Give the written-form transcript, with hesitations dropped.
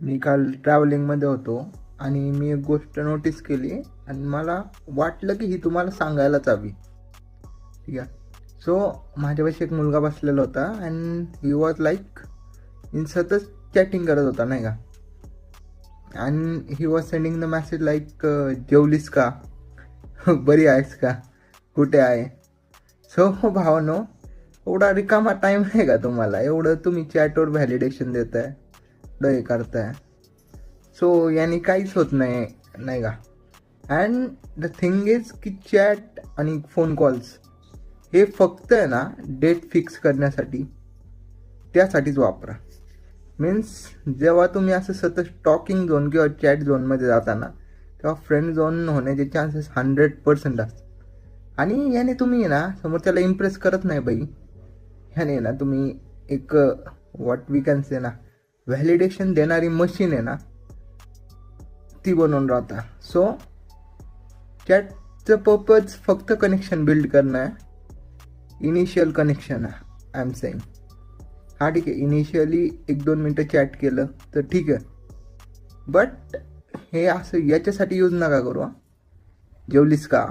मी काल ट्रॅव्हलिंगमध्ये होतो आणि मी एक गोष्ट नोटीस केली आणि मला वाटलं की ही तुम्हाला सांगायलाच हवी. ठीक आहे. सो माझ्यापाशी एक मुलगा बसलेला होता and he was like in सतत चॅटिंग करत होता नाही का. And he was sending the message like जेवलीस का, बरी आहेस का, कुठे आहे. सो भावानो, एवढा रिकामा टाईम आहे का तुम्हाला? एवढं तुम्ही चॅटवर व्हॅलिडेशन देताय, हे करताय. सो याने काहीच होत नाही नाही का. अँड द थिंग इज की चॅट आणि फोन कॉल्स हे फक्त आहे ना डेट फिक्स करण्यासाठी, त्यासाठीच वापरा. मीन्स जेव्हा तुम्ही असं सतत टॉकिंग झोन किंवा चॅट झोनमध्ये जाता ना, तेव्हा फ्रेंड झोन होण्याचे चान्सेस 100% असतात. आणि याने तुम्ही ना समोरच्याला इम्प्रेस करत नाही बाई. ह्याने ना तुम्ही एक व्हॉट वी कॅन से ना व्हॅलिडेशन देणारी मशीन आहे ना ती बनवून राहता. सो चॅटचं पर्पज फक्त कनेक्शन बिल्ड करणं आहे. इनिशियल कनेक्शन आहे आय एम सेइंग. हा ठीक आहे, इनिशियली 1-2 मिनटं चॅट केलं तर ठीक आहे, बट हे असं याच्यासाठी यूज नका करू. जेवलीस का,